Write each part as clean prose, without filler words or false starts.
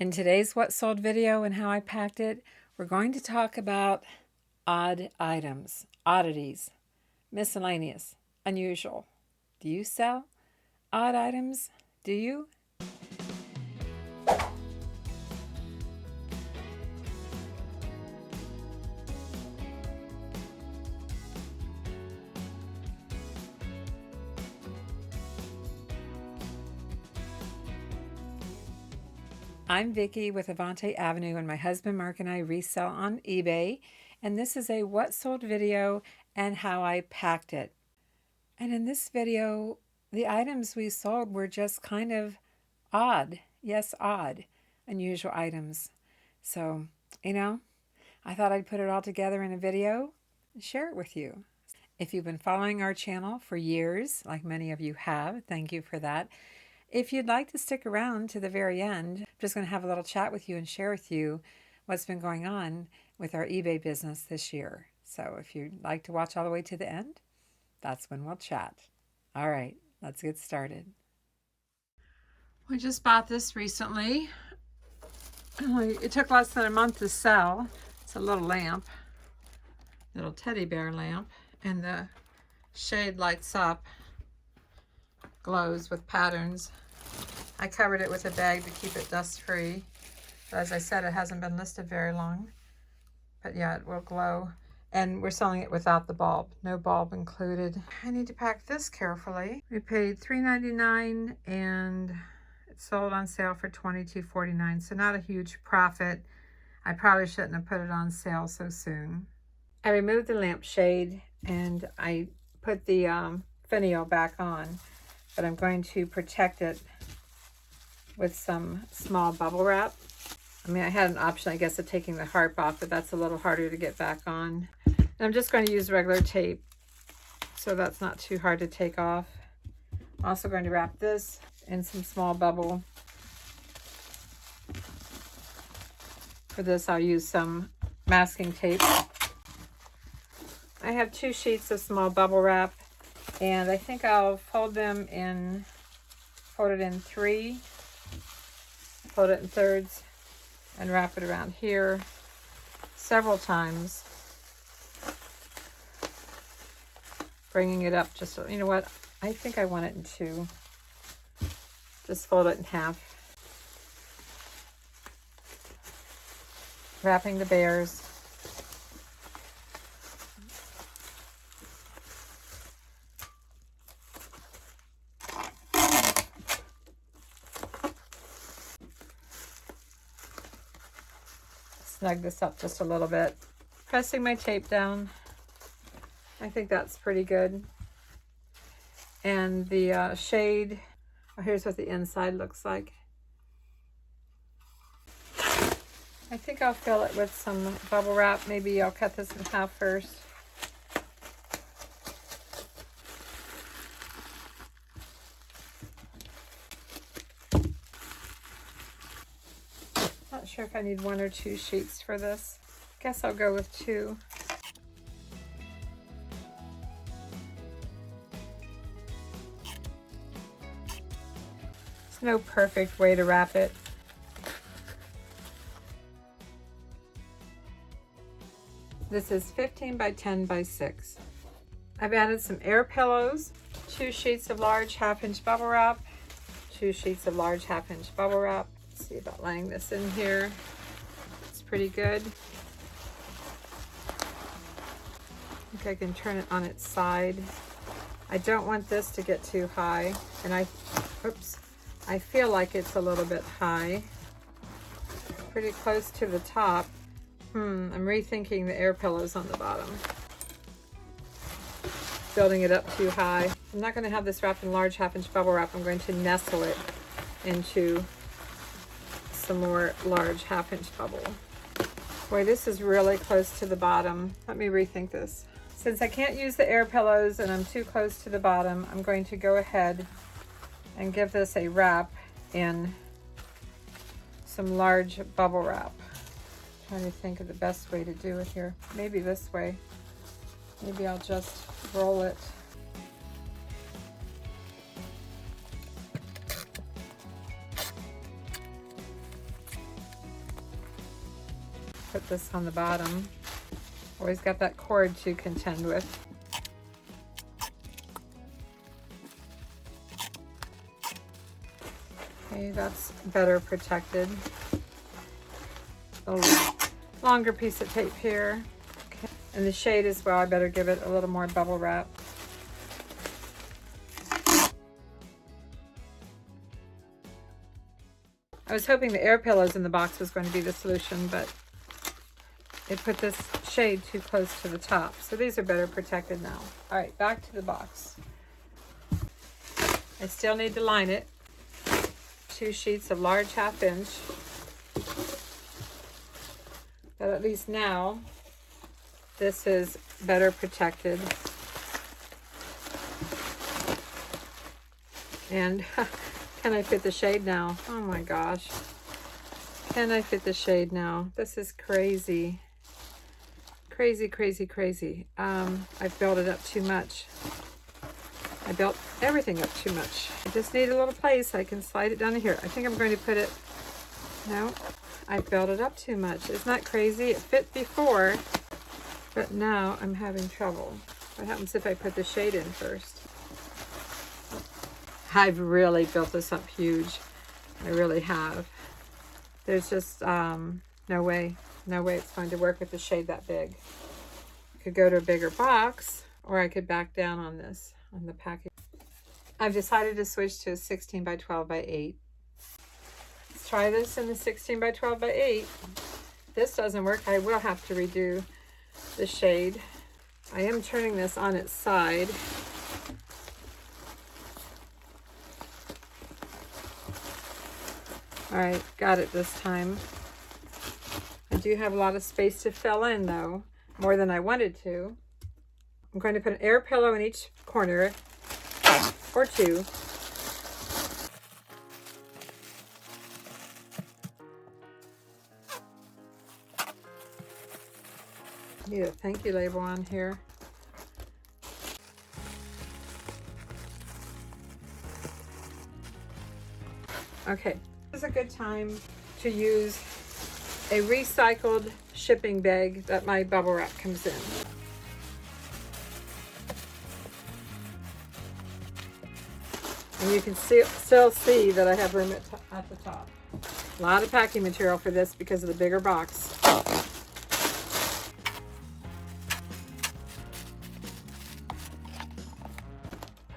In today's What Sold video and how I packed it, we're going to talk about odd items, oddities, miscellaneous, unusual. Do you sell odd items? Do you? I'm Vicki with Avante-Avenue, and my husband Mark and I resell on eBay, and this is a what sold video and how I packed it. And in this video, the items we sold were just kind of odd. Yes, odd, unusual items. So, I thought I'd put it all together in a video and share it with you. If you've been following our channel for years, like many of you have, thank you for that. If you'd like to stick around to the very end, I'm just going to have a little chat with you and share with you what's been going on with our eBay business this year. So if you'd like to watch all the way to the end, that's when we'll chat. All right, let's get started. We just bought this recently. It took less than a month to sell. It's a little lamp, little teddy bear lamp, and the shade lights up, glows with patterns. I covered it with a bag to keep it dust free. But as I said, it hasn't been listed very long. But yeah, it will glow. And we're selling it without the bulb. No bulb included. I need to pack this carefully. We paid $3.99 and it sold on sale for $22.49. So not a huge profit. I probably shouldn't have put it on sale so soon. I removed the lampshade and I put the finial back on. But I'm going to protect it with some small bubble wrap. I mean, I had an option, I guess, of taking the harp off, but that's a little harder to get back on. And I'm just going to use regular tape, so that's not too hard to take off. I'm also going to wrap this in some small bubble. For this, I'll use some masking tape. I have 2 sheets of small bubble wrap, and I think I'll fold it in 3, fold it in thirds, and wrap it around here several times, bringing it up just, you know what, I think I want it in 2. Just fold it in half. Wrapping the bears. Snug this up just a little bit. Pressing my tape down. I think that's pretty good. And the shade, here's what the inside looks like. I think I'll fill it with some bubble wrap. Maybe I'll cut this in half first. Not sure if I need 1 or 2 sheets for this. Guess I'll go with 2. There's no perfect way to wrap it. This is 15 by 10 by 6. I've added some air pillows, 2 sheets of large 1/2-inch bubble wrap, 2 sheets of large 1/2-inch bubble wrap. Let's see about laying this in here. It's pretty good. I think I can turn it on its side. I don't want this to get too high, and I feel like it's a little bit high. Pretty close to the top. I'm rethinking the air pillows on the bottom. Building it up too high. I'm not going to have this wrapped in large 1/2-inch bubble wrap. I'm going to nestle it into some more large 1/2-inch bubble. Boy, this is really close to the bottom. Let me rethink this. Since I can't use the air pillows and I'm too close to the bottom, I'm going to go ahead and give this a wrap in some large bubble wrap. I'm trying to think of the best way to do it here. Maybe this way. Maybe I'll just roll it. put this on the bottom. Always got that cord to contend with. Okay, that's better protected. A little longer piece of tape here. Okay. And the shade as well, I better give it a little more bubble wrap. I was hoping the air pillows in the box was going to be the solution, but it put this shade too close to the top. So these are better protected now. All right, back to the box. I still need to line it. 2 sheets of large 1/2 inch. But at least now, this is better protected. And can I fit the shade now? Oh my gosh. Can I fit the shade now? This is crazy. Crazy, crazy, crazy. I've built it up too much. I built everything up too much. I just need a little place. I can slide it down to here. I think I'm going to put it, no, I built it up too much. Isn't that crazy? It fit before, but now I'm having trouble. What happens if I put the shade in first? I've really built this up huge. I really have. There's just no way it's going to work with the shade that big. I could go to a bigger box, or I could back down on this, on the package. I've decided to switch to a 16 by 12 by 8. Let's try this in the 16 by 12 by 8. This doesn't work. I will have to redo the shade. I am turning this on its side. All right, got it this time. I do have a lot of space to fill in though, more than I wanted to. I'm going to put an air pillow in each corner, or 2. Need a thank you label on here. Okay, this is a good time to use a recycled shipping bag that my bubble wrap comes in. And you can still see that I have room at the top. A lot of packing material for this because of the bigger box.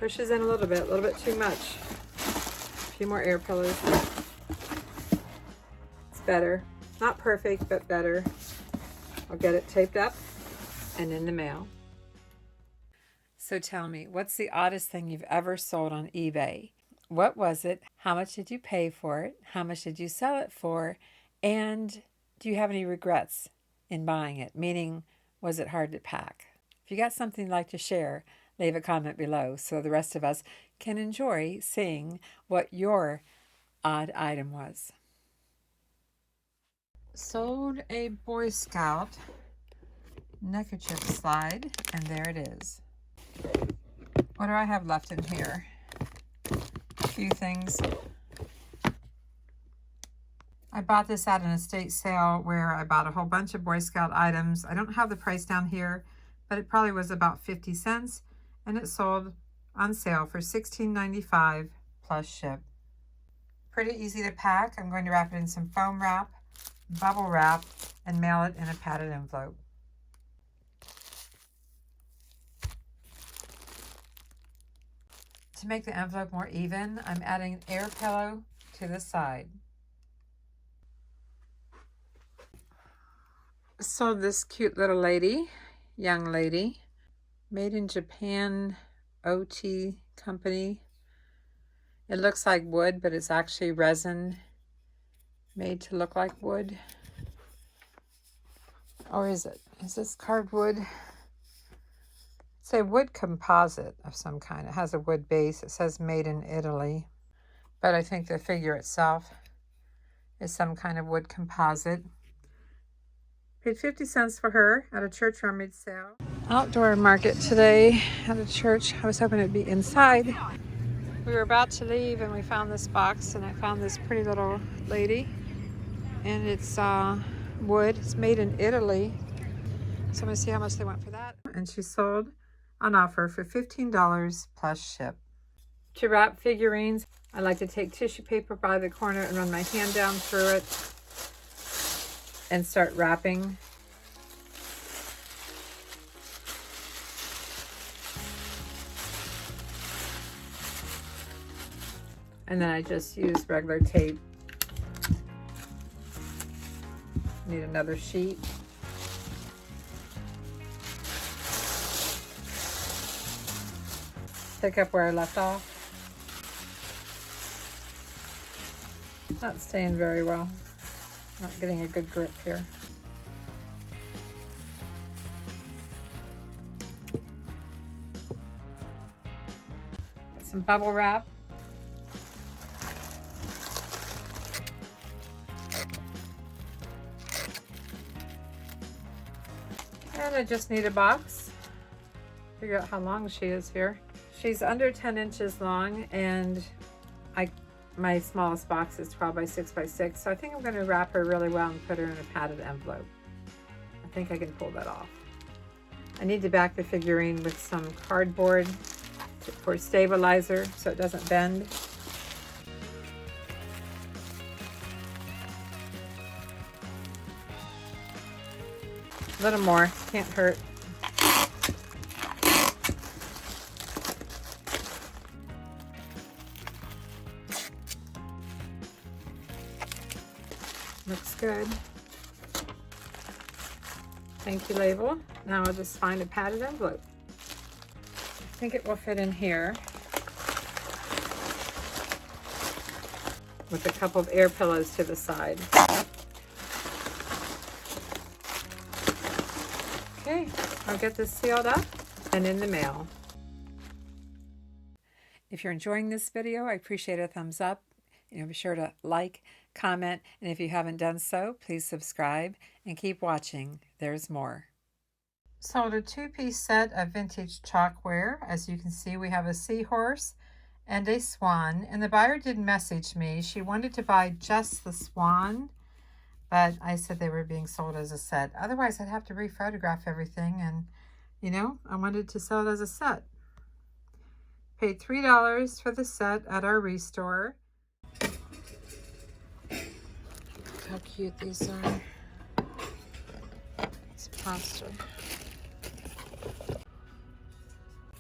Pushes in a little bit too much. A few more air pillows. It's better. Not perfect, but better. I'll get it taped up and in the mail. So tell me, what's the oddest thing you've ever sold on eBay? What was it? How much did you pay for it? How much did you sell it for? And do you have any regrets in buying it? Meaning, was it hard to pack? If you got something you'd like to share, leave a comment below so the rest of us can enjoy seeing what your odd item was. Sold a Boy Scout neckerchief slide, and there it is. What do I have left in here? A few things. I bought this at an estate sale where I bought a whole bunch of Boy Scout items. I don't have the price down here, but it probably was about 50 cents, and it sold on sale for $16.95 plus ship. Pretty easy to pack. I'm going to wrap it in some foam wrap, bubble wrap, and mail it in a padded envelope. To make the envelope more even, I'm adding an air pillow to the side. So this cute little lady, young lady, made in Japan, OT company. It looks like wood, but it's actually resin made to look like wood. Or is it? Is this cardwood? It's a wood composite of some kind. It has a wood base. It says made in Italy. But I think the figure itself is some kind of wood composite. Paid 50 cents for her at a church rummage sale. Outdoor market today at a church. I was hoping it'd be inside. We were about to leave and we found this box, and I found this pretty little lady. And it's wood. It's made in Italy. So I'm gonna see how much they want for that. And she sold on offer for $15 plus ship. To wrap figurines, I like to take tissue paper by the corner and run my hand down through it and start wrapping. And then I just use regular tape. Need another sheet. Pick up where I left off. Not staying very well. Not getting a good grip here. Got some bubble wrap. And I just need a box. Figure out how long she is here. She's under 10 inches long, and my smallest box is 12 by 6 by 6, so I think I'm going to wrap her really well and put her in a padded envelope. I think I can pull that off. I need to back the figurine with some cardboard for stabilizer so it doesn't bend. A little more, can't hurt. Looks good. Thank you label. Now I'll just find a padded envelope. I think it will fit in here with a couple of air pillows to the side. Okay, I'll get this sealed up and in the mail. If you're enjoying this video, I appreciate a thumbs up. Be sure to like, comment, and if you haven't done so, please subscribe and keep watching. There's more. Sold a two-piece set of vintage chalkware. As you can see, we have a seahorse and a swan, and the buyer did message me. She wanted to buy just the swan, but I said they were being sold as a set. Otherwise, I'd have to re-photograph everything, and I wanted to sell it as a set. Paid $3 for the set at our ReStore. How cute these are. It's plaster.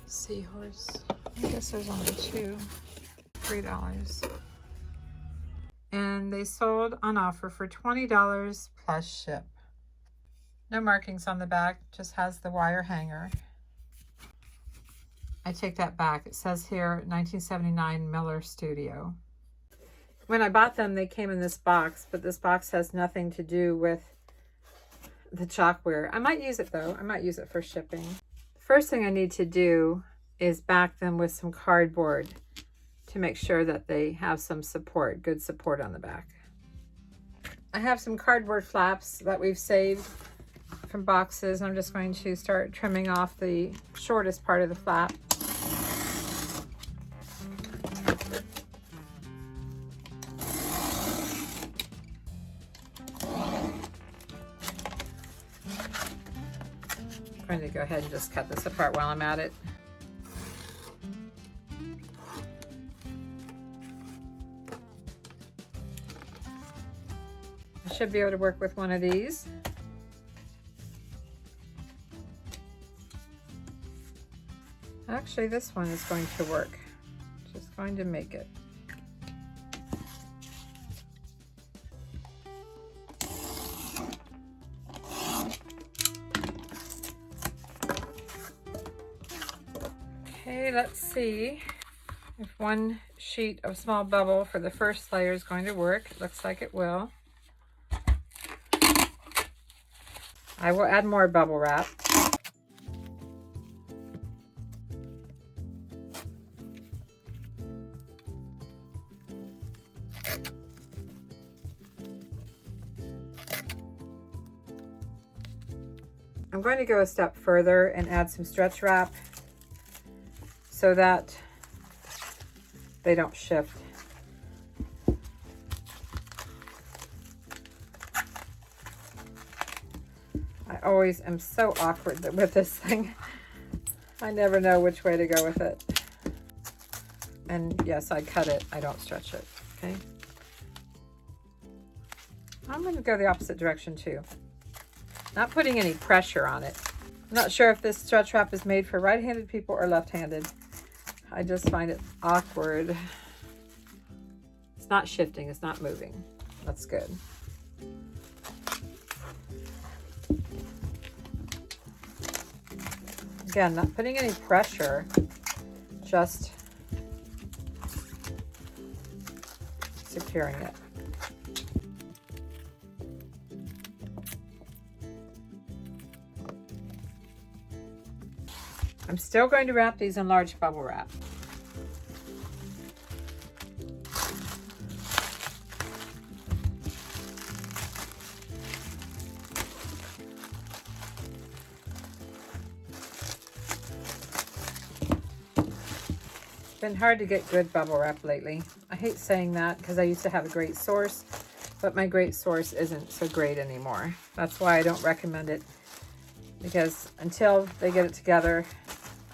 Seahorse. I guess there's only two. $3. And they sold on offer for $20 plus ship. No markings on the back, just has the wire hanger. I take that back. It says here 1979 Miller Studio. When I bought them, they came in this box, but this box has nothing to do with the chalkware. I might use it though. I might use it for shipping. The first thing I need to do is back them with some cardboard to make sure that they have some support, good support on the back. I have some cardboard flaps that we've saved from boxes. I'm just going to start trimming off the shortest part of the flap. I'm going to go ahead and just cut this apart while I'm at it. I should be able to work with one of these. Actually, this one is going to work. Just going to make it. Okay, let's see if one sheet of small bubble for the first layer is going to work. It looks like it will. I will add more bubble wrap. I'm going to go a step further and add some stretch wrap so that they don't shift. I always am so awkward with this thing. I never know which way to go with it. And yes, I cut it. I don't stretch it. Okay. I'm going to go the opposite direction too. Not putting any pressure on it. I'm not sure if this stretch wrap is made for right-handed people or left-handed. I just find it awkward. It's not shifting. It's not moving. That's good. Again, not putting any pressure, just securing it. I'm still going to wrap these in large bubble wrap. It's been hard to get good bubble wrap lately. I hate saying that because I used to have a great source, but my great source isn't so great anymore. That's why I don't recommend it, because until they get it together,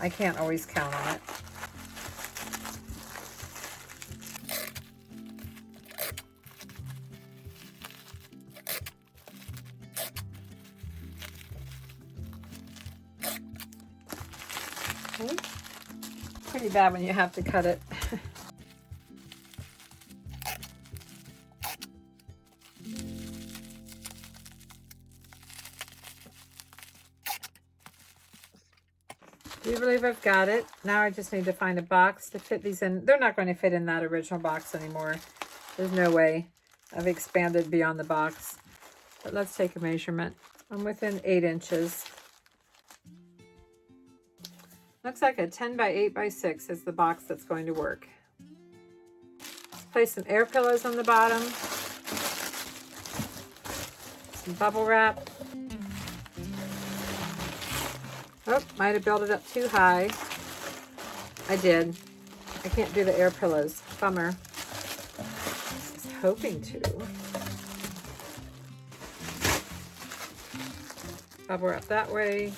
I can't always count on it. Okay. Pretty bad when you have to cut it. Do you believe I've got it? Now I just need to find a box to fit these in. They're not going to fit in that original box anymore. There's no way. I've expanded beyond the box. But let's take a measurement. I'm within 8 inches. Looks like a 10 by 8 by 6 is the box that's going to work. Let's place some air pillows on the bottom. Some bubble wrap. Oh, might have built it up too high. I did. I can't do the air pillows. Bummer. I was hoping to. Bubble wrap that way.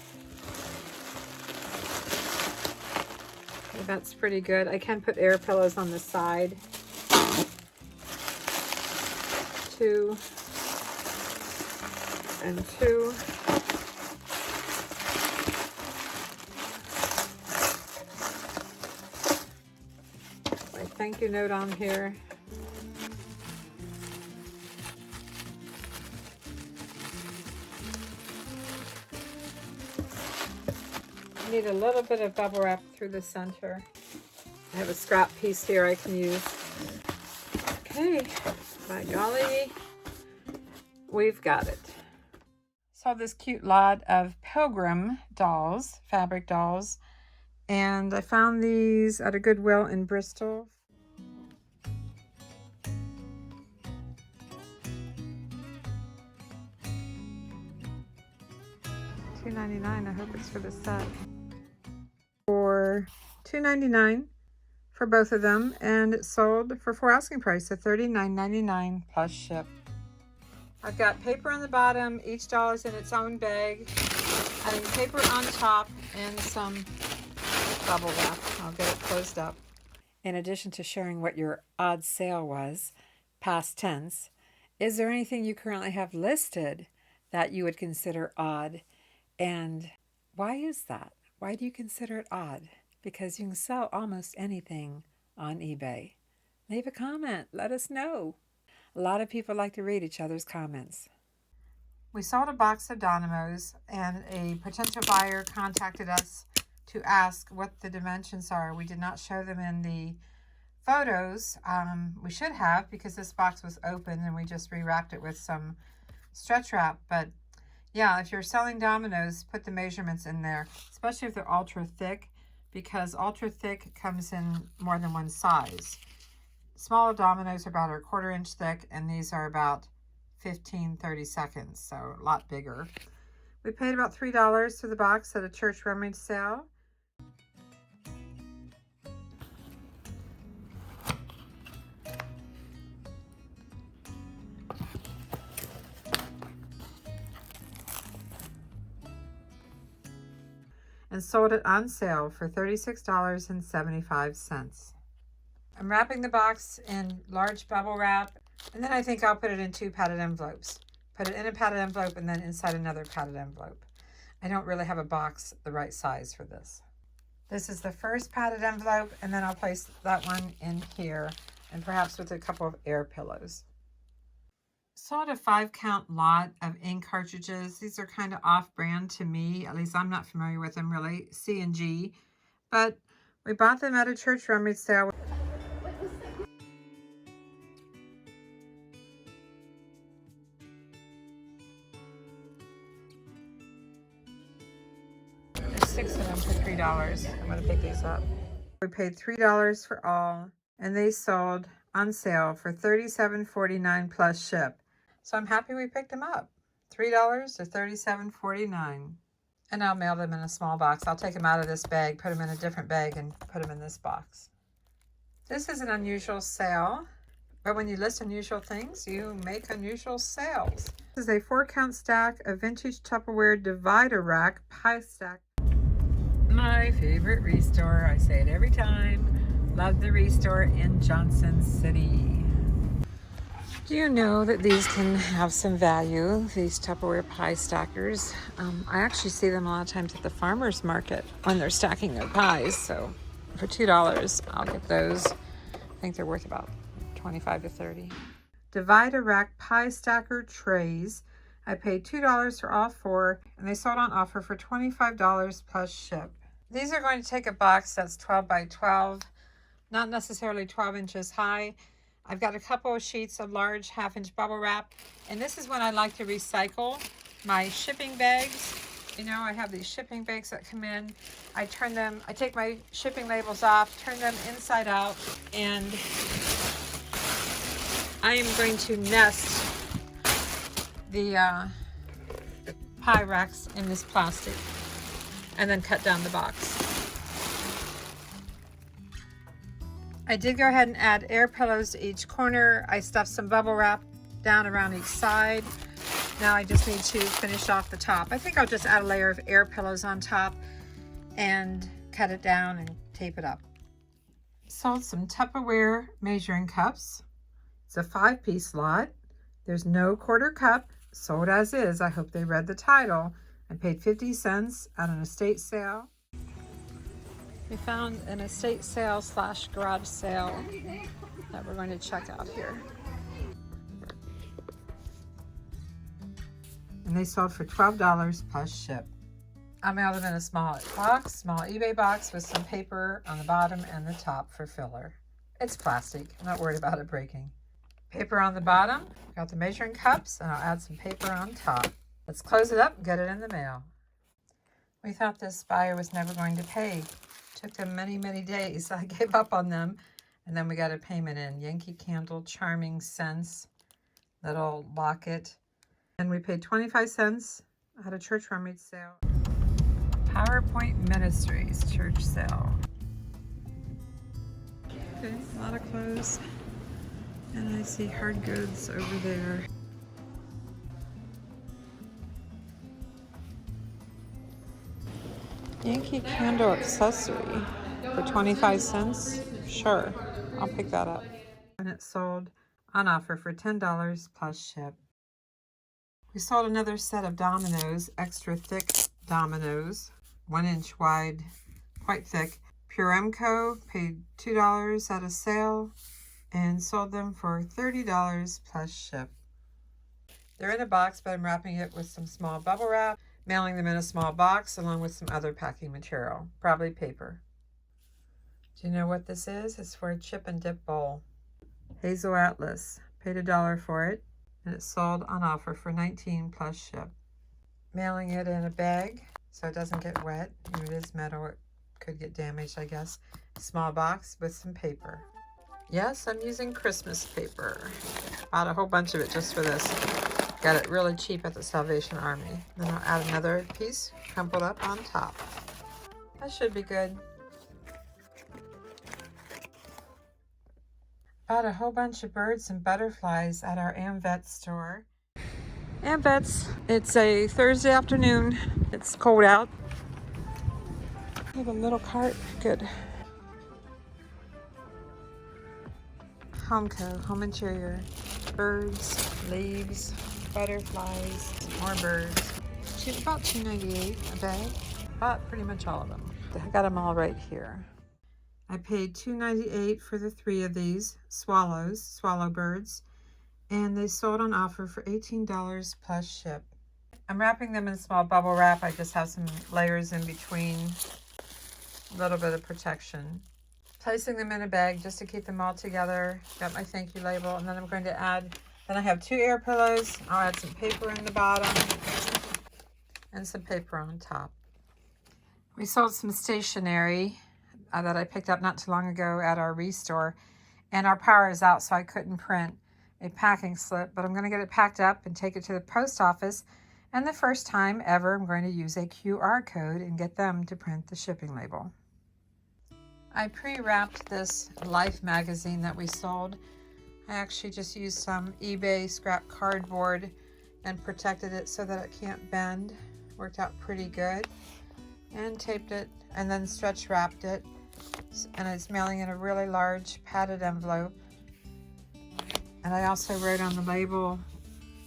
Okay, that's pretty good. I can put air pillows on the side. 2 and 2. Thank you note on here. I need a little bit of bubble wrap through the center. I have a scrap piece here I can use. Okay, by golly, we've got it. Saw this cute lot of Pilgrim dolls, fabric dolls, and I found these at a Goodwill in Bristol. $2.99. I hope it's for the set. For $2.99 for both of them, and it sold for full asking price of $39.99 plus ship. I've got paper on the bottom. Each doll is in its own bag. Adding paper on top and some bubble wrap. I'll get it closed up. In addition to sharing what your odd sale was, past tense, is there anything you currently have listed that you would consider odd? And why is that? Why do you consider it odd? Because you can sell almost anything on eBay. Leave a comment. Let us know. A lot of people like to read each other's comments. We sold a box of Dynamos, and a potential buyer contacted us to ask what the dimensions are. We did not show them in the photos. We should have, because this box was open and we just rewrapped it with some stretch wrap. But yeah, if you're selling dominoes, put the measurements in there, especially if they're ultra thick, because ultra thick comes in more than one size. Smaller dominoes are about a 1/4 inch thick, and these are about 15-30 seconds, so a lot bigger. We paid about $3 for the box at a church rummage sale. and sold it on sale for $36.75. I'm wrapping the box in large bubble wrap, and then I think I'll put it in 2 padded envelopes. Put it in a padded envelope and then inside another padded envelope. I don't really have a box the right size for this. This is the first padded envelope, and then I'll place that one in here, and perhaps with a couple of air pillows. Sold a 5-count lot of ink cartridges. These are kind of off-brand to me, at least I'm not familiar with them really, C&G, but we bought them at a church rummage sale. There's 6 of them for $3. I'm going to pick these up. We paid $3 for all, and they sold on sale for $37.49 plus ship. So I'm happy we picked them up. $3 to $37.49. And I'll mail them in a small box. I'll take them out of this bag, put them in a different bag, and put them in this box. This is an unusual sale, but when you list unusual things, you make unusual sales. This is a 4-count stack of vintage Tupperware divider rack pie stack. My favorite ReStore. I say it every time. Love the ReStore in Johnson City. Do you know that these can have some value, these Tupperware pie stackers? I actually see them a lot of times at the farmer's market when they're stacking their pies. So for $2, I'll get those. I think they're worth about $25 to $30. Divider rack pie stacker trays. I paid $2 for all 4, and they sold on offer for $25 plus ship. These are going to take a box that's 12 by 12, not necessarily 12 inches high. I've got a couple of sheets of large 1/2-inch bubble wrap, and this is when I like to recycle my shipping bags. You know, I have these shipping bags that come in. I take my shipping labels off, turn them inside out, and I am going to nest the pie racks in this plastic and then cut down the box. I did go ahead and add air pillows to each corner. I stuffed some bubble wrap down around each side. Now I just need to finish off the top. I think I'll just add a layer of air pillows on top and cut it down and tape it up. Sold some Tupperware measuring cups. It's a 5-piece lot. There's no quarter cup. Sold as is. I hope they read the title. I paid 50 cents at an estate sale. We found an estate sale / garage sale that we're going to check out here. And they sold for $12 plus ship. I mailed them in a small box, small eBay box with some paper on the bottom and the top for filler. It's plastic. I'm not worried about it breaking. Paper on the bottom. Got the measuring cups, and I'll add some paper on top. Let's close it up and get it in the mail. We thought this buyer was never going to pay. Took them many, many days. I gave up on them, and then we got a payment in. Yankee Candle, Charming Scents, little locket. And we paid 25 cents at a church rummage sale. PowerPoint Ministries church sale. Okay, a lot of clothes. And I see hard goods over there. Yankee Candle accessory for 25 cents. Sure, I'll pick that up. And it sold on offer for $10 plus ship. We sold another set of dominoes, extra thick dominoes, 1 inch wide, quite thick. Pure Emco, paid $2 at a sale and sold them for $30 plus ship. They're in a box, but I'm wrapping it with some small bubble wrap, mailing them in a small box along with some other packing material, probably paper. Do you know what this is? It's for a chip and dip bowl. Hazel Atlas, paid $1 for it, and it's sold on offer for $19 plus ship. Mailing it in a bag so it doesn't get wet. It is metal, it could get damaged, I guess. Small box with some paper. Yes, I'm using Christmas paper. Bought a whole bunch of it just for this. Got it really cheap at the Salvation Army. Then I'll add another piece crumpled up on top. That should be good. Bought a whole bunch of birds and butterflies at our AmVet store. AmVet's, it's a Thursday afternoon. It's cold out. I have a little cart. Good. Home interior. Birds, leaves, butterflies, more birds. About $2.98 a bag. Bought pretty much all of them. I got them all right here. I paid $2.98 for the 3 of these swallow birds, and they sold on offer for $18 plus ship. I'm wrapping them in small bubble wrap. I just have some layers in between, a little bit of protection. Placing them in a bag just to keep them all together. Got my thank you label, and then I'm going to add, then I have 2 air pillows. I'll add some paper in the bottom and some paper on top. We sold some stationery that I picked up not too long ago at our ReStore, and our power is out, so I couldn't print a packing slip, but I'm going to get it packed up and take it to the post office, and the first time ever I'm going to use a QR code and get them to print the shipping label. I pre-wrapped this Life magazine that we sold. I actually just used some eBay scrap cardboard and protected it so that it can't bend. Worked out pretty good. And taped it and then stretch wrapped it. And it's mailing in a really large padded envelope. And I also wrote on the label,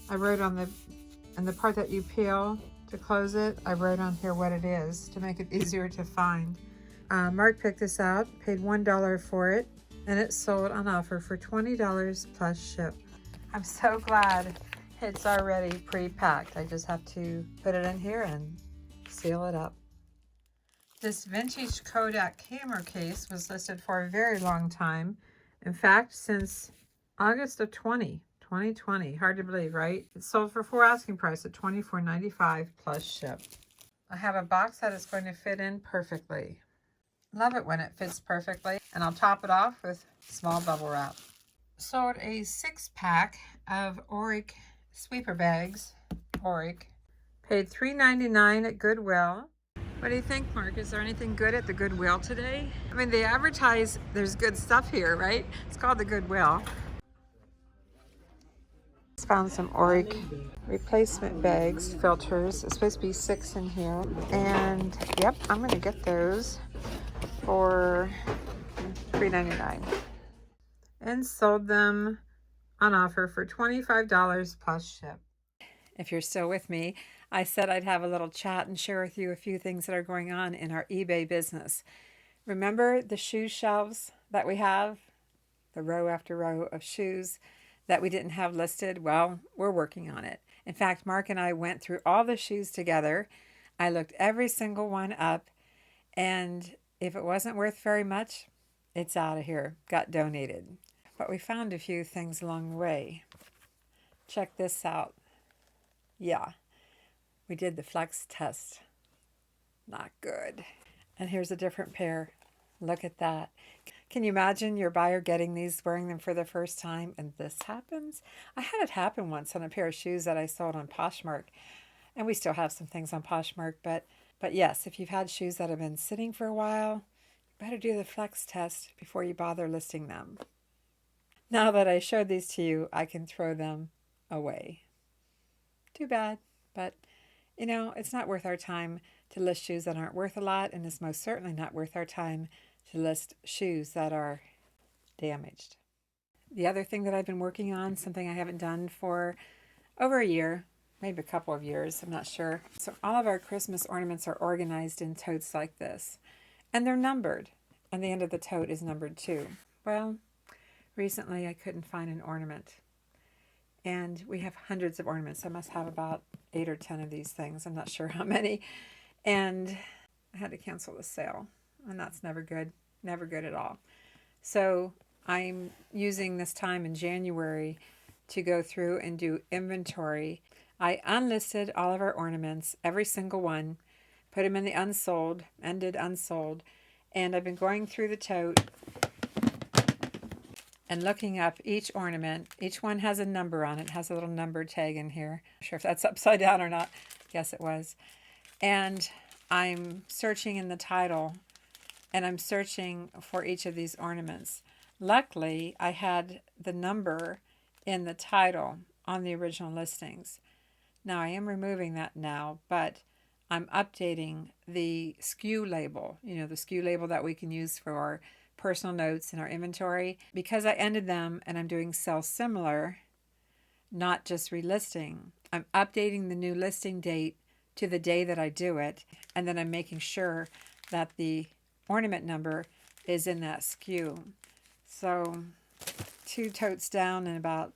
I wrote on the part that you peel to close it, I wrote on here what it is to make it easier to find. Mark picked this out, paid $1 for it, and it sold on offer for $20 plus ship. I'm so glad it's already pre-packed. I just have to put it in here and seal it up. This vintage Kodak camera case was listed for a very long time. In fact, since August of 2020. Hard to believe, right? It sold for full asking price at $24.95 plus ship. I have a box that is going to fit in perfectly. Love it when it fits perfectly, and I'll top it off with small bubble wrap. Sold a 6-pack of Auric sweeper bags. Auric. Paid $3.99 at Goodwill. What do you think, Mark? Is there anything good at the Goodwill today? I mean, they advertise there's good stuff here, right? It's called the Goodwill. Found some Auric replacement bags, filters. It's supposed to be 6 in here. And yep, I'm gonna get those for $3.99. And sold them on offer for $25 plus ship. If you're still with me, I said I'd have a little chat and share with you a few things that are going on in our eBay business. Remember the shoe shelves that we have? The row after row of shoes that we didn't have listed? Well, we're working on it. In fact, Mark and I went through all the shoes together. I looked every single one up, and if it wasn't worth very much, it's out of here. Got donated. But we found a few things along the way. Check this out. Yeah, we did the flex test. Not good. And here's a different pair. Look at that. Can you imagine your buyer getting these, wearing them for the first time, and this happens? I had it happen once on a pair of shoes that I sold on Poshmark, and we still have some things on Poshmark, but yes, if you've had shoes that have been sitting for a while, you better do the flex test before you bother listing them. Now that I showed these to you, I can throw them away. Too bad, but you know, it's not worth our time to list shoes that aren't worth a lot, and it's most certainly not worth our time to list shoes that are damaged. The other thing that I've been working on, something I haven't done for over a year, maybe a couple of years, I'm not sure. So all of our Christmas ornaments are organized in totes like this, and they're numbered, and the end of the tote is numbered too. Well, recently I couldn't find an ornament, and we have hundreds of ornaments. I must have about 8 or 10 of these things. I'm not sure how many, and I had to cancel the sale. And that's never good at all. So I'm using this time in January to go through and do inventory. I unlisted all of our ornaments, every single one, put them in the unsold, ended unsold, and I've been going through the tote and looking up each ornament. Each one has a number on it, has a little number tag in here. I'm not sure if that's upside down or not. Yes, it was. And I'm searching in the title, and I'm searching for each of these ornaments. Luckily, I had the number in the title on the original listings. Now, I am removing that now, but I'm updating the SKU label, you know, the SKU label that we can use for our personal notes in our inventory. Because I ended them and I'm doing sell similar, not just relisting, I'm updating the new listing date to the day that I do it. And then I'm making sure that the ornament number is in that SKU. So 2 totes down and about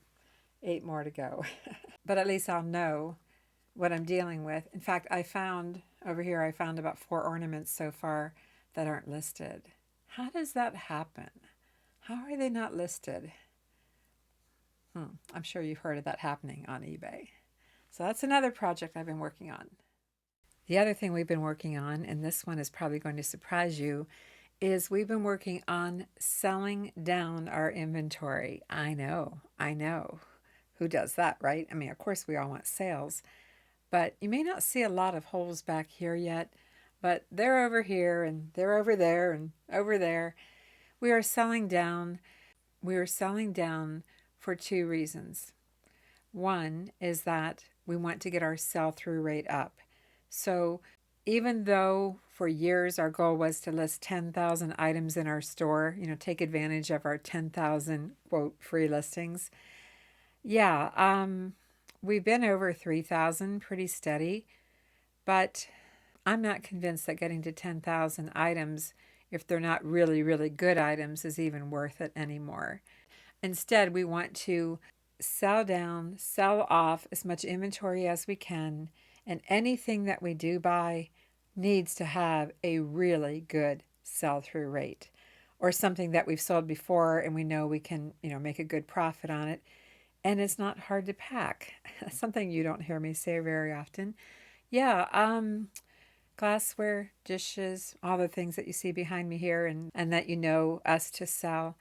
8 more to go. But at least I'll know what I'm dealing with. In fact, I found over here, I found about 4 ornaments so far that aren't listed. How does that happen? How are they not listed? I'm sure you've heard of that happening on eBay. So that's another project I've been working on. The other thing we've been working on, and this one is probably going to surprise you, is we've been working on selling down our inventory. I know. Who does that, right? I mean, of course, we all want sales, but you may not see a lot of holes back here yet, but they're over here and they're over there and over there. We are selling down. We are selling down for 2 reasons. One is that we want to get our sell-through rate up. So even though for years our goal was to list 10,000 items in our store, you know, take advantage of our 10,000 quote free listings. Yeah, we've been over 3,000 pretty steady, but I'm not convinced that getting to 10,000 items, if they're not really, really good items, is even worth it anymore. Instead, we want to sell down, sell off as much inventory as we can, and anything that we do buy needs to have a really good sell-through rate, or something that we've sold before and we know we can, you know, make a good profit on it, and it's not hard to pack. Something you don't hear me say very often. Yeah, glassware, dishes, all the things that you see behind me here and that you know us to sell.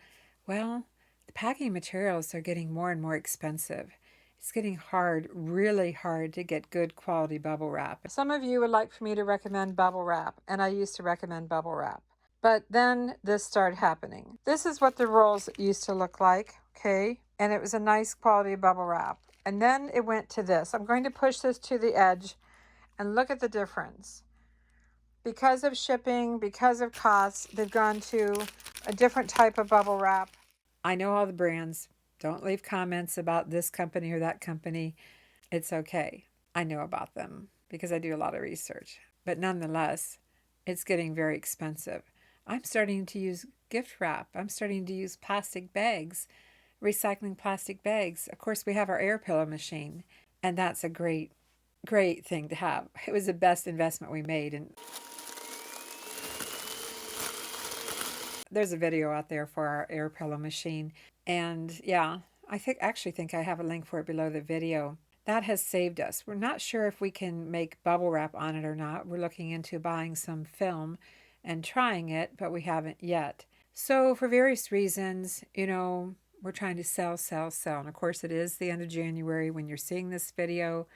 Well, the packing materials are getting more and more expensive. It's getting hard, really hard to get good quality bubble wrap. Some of you would like for me to recommend bubble wrap, and I used to recommend bubble wrap. But then this started happening. This is what the rolls used to look like, okay? And it was a nice quality bubble wrap. And then it went to this. I'm going to push this to the edge and look at the difference. Because of shipping, because of costs, they've gone to a different type of bubble wrap. I know all the brands. Don't leave comments about this company or that company. It's okay. I know about them because I do a lot of research. But nonetheless, it's getting very expensive. I'm starting to use gift wrap. I'm starting to use plastic bags, recycling plastic bags. Of course, we have our air pillow machine, and that's a great thing to have. It was the best investment we made, and there's a video out there for our air pillow machine. And yeah, actually think I have a link for it below the video. That has saved us. We're not sure if we can make bubble wrap on it or not. We're looking into buying some film and trying it, but we haven't yet. So for various reasons, you know, we're trying to sell. And of course it is the end of January when you're seeing this video,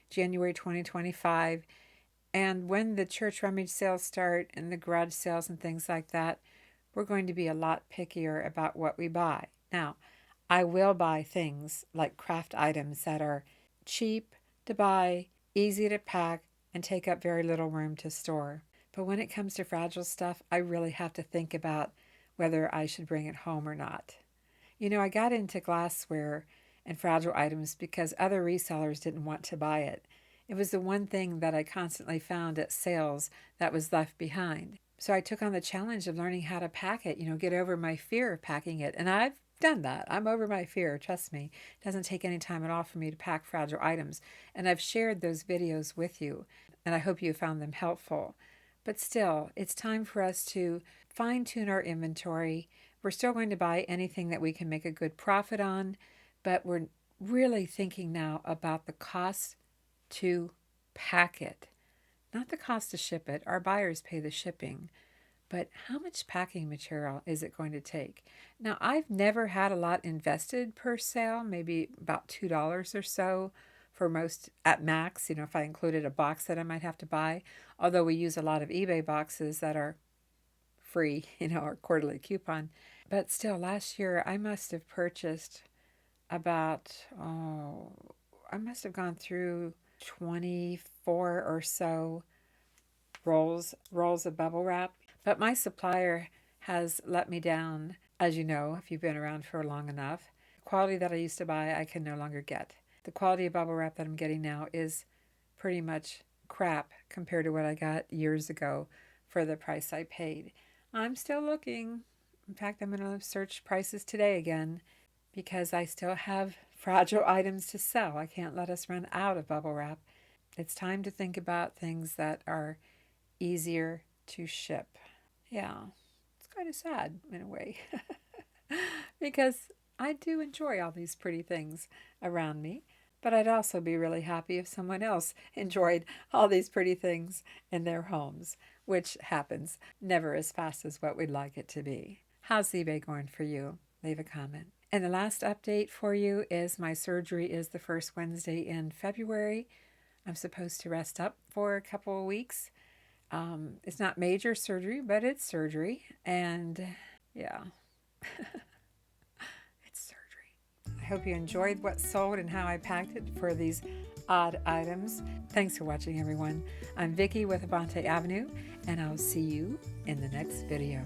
January 2025. And when the church rummage sales start and the garage sales and things like that, we're going to be a lot pickier about what we buy. Now, I will buy things like craft items that are cheap to buy, easy to pack, and take up very little room to store. But when it comes to fragile stuff, I really have to think about whether I should bring it home or not. You know, I got into glassware and fragile items because other resellers didn't want to buy it. It was the one thing that I constantly found at sales that was left behind. So I took on the challenge of learning how to pack it, you know, get over my fear of packing it. And I've done that. I'm over my fear, trust me. It doesn't take any time at all for me to pack fragile items. And I've shared those videos with you, and I hope you found them helpful. But still, it's time for us to fine-tune our inventory. We're still going to buy anything that we can make a good profit on, but we're really thinking now about the cost to pack it. Not the cost to ship it. Our buyers pay the shipping. But how much packing material is it going to take? Now, I've never had a lot invested per sale, maybe about $2 or so for most at max, you know, if I included a box that I might have to buy. Although we use a lot of eBay boxes that are free, you know, or quarterly coupon. But still, last year I must have purchased about, I must have gone through 24 or so rolls of bubble wrap. But my supplier has let me down, as you know, if you've been around for long enough. The quality that I used to buy, I can no longer get. The quality of bubble wrap that I'm getting now is pretty much crap compared to what I got years ago for the price I paid. I'm still looking. In fact, I'm going to search prices today again because I still have fragile items to sell. I can't let us run out of bubble wrap. It's time to think about things that are easier to ship. Yeah, it's kind of sad in a way because I do enjoy all these pretty things around me, but I'd also be really happy if someone else enjoyed all these pretty things in their homes, which happens never as fast as what we'd like it to be. How's eBay going for you? Leave a comment. And the last update for you is my surgery is the first Wednesday in February. I'm supposed to rest up for a couple of weeks. It's not major surgery, but it's surgery. And yeah, it's surgery. I hope you enjoyed what sold and how I packed it for these odd items. Thanks for watching, everyone. I'm Vicki with Avante Avenue, and I'll see you in the next video.